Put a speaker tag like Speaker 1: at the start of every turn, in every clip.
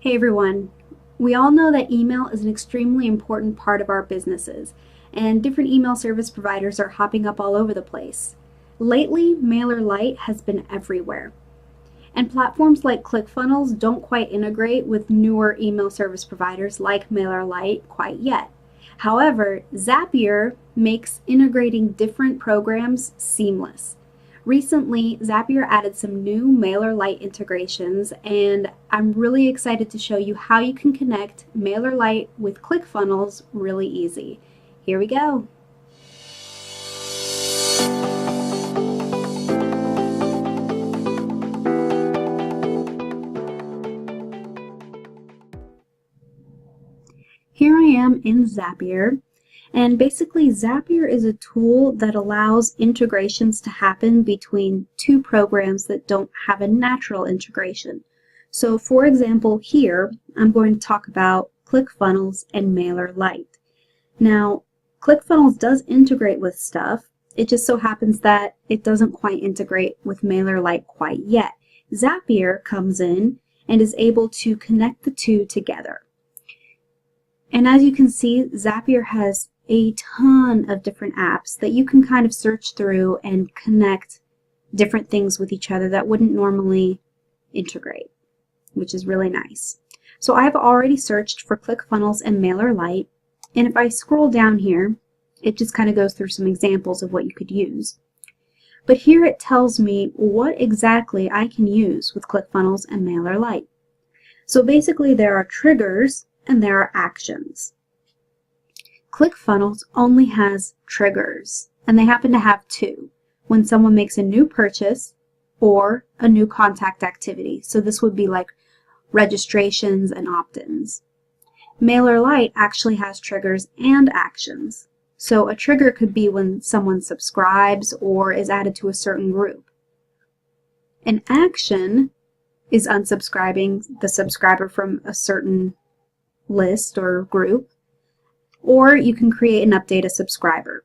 Speaker 1: Hey everyone. We all know that email is an extremely important part of our businesses, and different email service providers are hopping up all over the place. Lately, MailerLite has been everywhere, and platforms like ClickFunnels don't quite integrate with newer email service providers like MailerLite quite yet. However, Zapier makes integrating different programs seamless. Recently, Zapier added some new MailerLite integrations, and I'm really excited to show you how you can connect MailerLite with ClickFunnels really easy. Here we go. Here I am in Zapier, and basically Zapier is a tool that allows integrations to happen between two programs that don't have a natural integration. So for example, here I'm going to talk about ClickFunnels and MailerLite. Now, ClickFunnels does integrate with stuff. It just so happens that it doesn't quite integrate with MailerLite quite yet. Zapier comes in and is able to connect the two together. And as you can see, Zapier has a ton of different apps that you can kind of search through and connect different things with each other that wouldn't normally integrate, which is really nice. So I've already searched for ClickFunnels and MailerLite, and if I scroll down here, it just kind of goes through some examples of what you could use. But here it tells me what exactly I can use with ClickFunnels and MailerLite. So basically there are triggers and there are actions. ClickFunnels only has triggers, and they happen to have two: when someone makes a new purchase or a new contact activity. So this would be like registrations and opt-ins. MailerLite actually has triggers and actions. So a trigger could be when someone subscribes or is added to a certain group. An action is unsubscribing the subscriber from a certain list or group, or you can create and update a subscriber.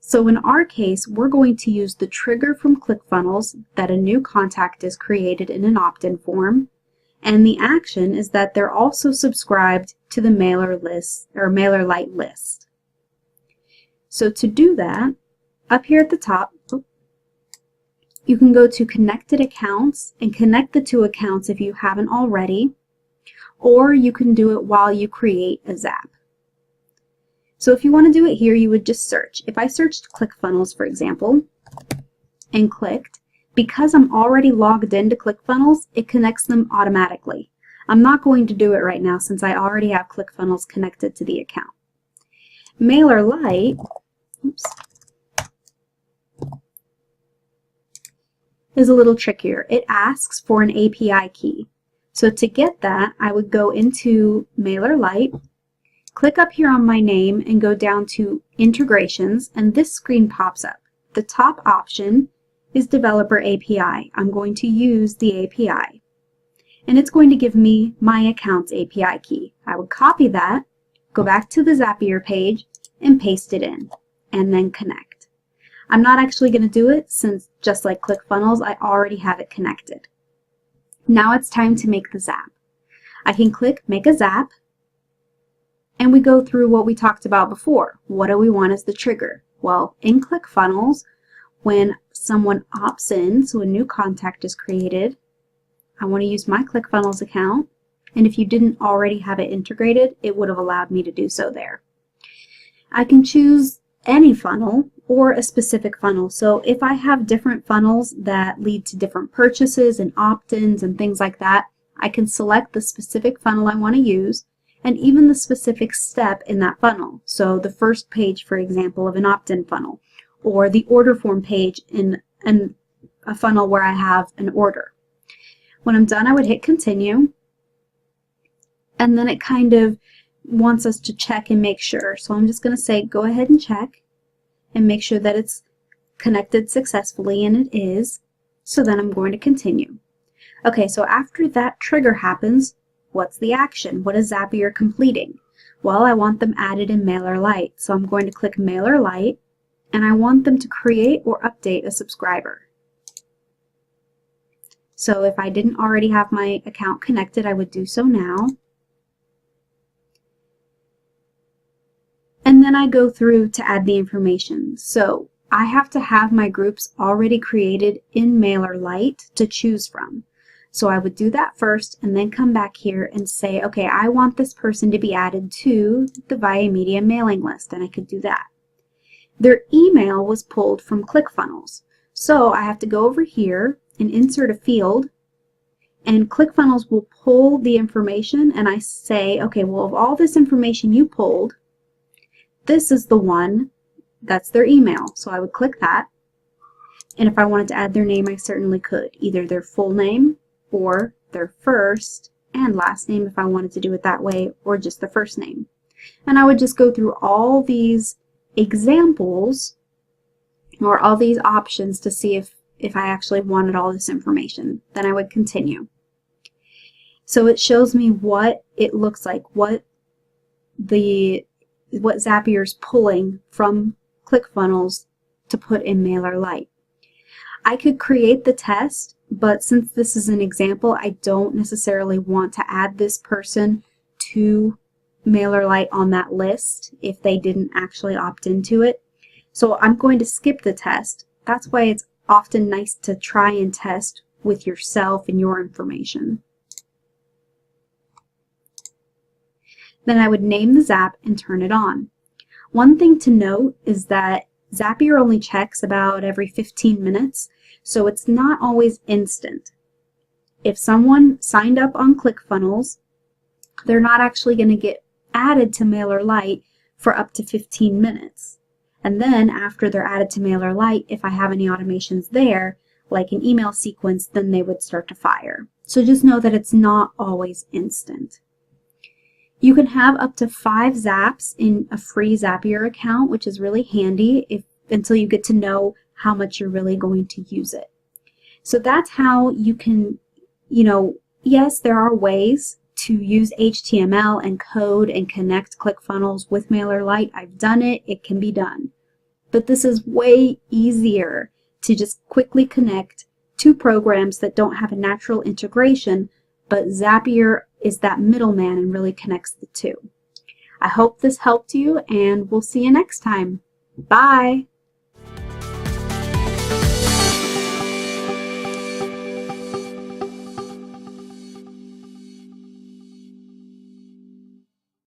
Speaker 1: So in our case, we're going to use the trigger from ClickFunnels that a new contact is created in an opt-in form, and the action is that they're also subscribed to the mailer list or MailerLite list. So to do that, up here at the top, you can go to connected accounts and connect the two accounts if you haven't already, or you can do it while you create a Zap. So if you want to do it here, you would just search. If I searched ClickFunnels, for example, and clicked, because I'm already logged into ClickFunnels, it connects them automatically. I'm not going to do it right now since I already have ClickFunnels connected to the account. MailerLite, is a little trickier. It asks for an API key. So to get that, I would go into MailerLite, click up here on my name and go down to Integrations, and this screen pops up. The top option is Developer API. I'm going to use the API, and it's going to give me my account's API key. I would copy that, go back to the Zapier page, and paste it in, and then connect. I'm not actually going to do it since, just like ClickFunnels, I already have it connected. Now it's time to make the Zap. I can click Make a Zap, and we go through what we talked about before. What do we want as the trigger? Well, in ClickFunnels, when someone opts in, so a new contact is created, I want to use my ClickFunnels account, and if you didn't already have it integrated, it would have allowed me to do so there. I can choose any funnel or a specific funnel. So if I have different funnels that lead to different purchases and opt-ins and things like that, I can select the specific funnel I want to use and even the specific step in that funnel. So the first page, for example, of an opt-in funnel, or the order form page in a funnel where I have an order. When I'm done, I would hit continue, and then it kind of wants us to check and make sure. So I'm just going to say go ahead and check and make sure that it's connected successfully, and it is. So then I'm going to continue. Okay, so after that trigger happens, what's the action? What is Zapier completing? Well, I want them added in MailerLite. So I'm going to click MailerLite, and I want them to create or update a subscriber. So if I didn't already have my account connected, I would do so now. And then I go through to add the information. So I have to have my groups already created in MailerLite to choose from. So I would do that first and then come back here and say, okay, I want this person to be added to the VIA Media mailing list, and I could do that. Their email was pulled from ClickFunnels. So I have to go over here and insert a field, and ClickFunnels will pull the information, and I say, okay, well, of all this information you pulled, this is the one that's their email. So I would click that, and if I wanted to add their name, I certainly could, either their full name or their first and last name if I wanted to do it that way, or just the first name. And I would just go through all these examples or all these options to see if I actually wanted all this information. Then I would continue. So it shows me what it looks like, what Zapier's pulling from ClickFunnels to put in MailerLite. I could create the test, but since this is an example, I don't necessarily want to add this person to MailerLite on that list if they didn't actually opt into it. So I'm going to skip the test. That's why it's often nice to try and test with yourself and your information. Then I would name the Zap and turn it on. One thing to note is that Zapier only checks about every 15 minutes, so it's not always instant. If someone signed up on ClickFunnels, they're not actually going to get added to MailerLite for up to 15 minutes. And then after they're added to MailerLite, if I have any automations there, like an email sequence, then they would start to fire. So just know that it's not always instant. You can have up to 5 zaps in a free Zapier account, which is really handy until you get to know how much you're really going to use it. So that's how you can, yes, there are ways to use HTML and code and connect ClickFunnels with MailerLite. I've done it. It can be done. But this is way easier to just quickly connect two programs that don't have a natural integration, but Zapier is that middleman and really connects the two. I hope this helped you, and we'll see you next time. Bye!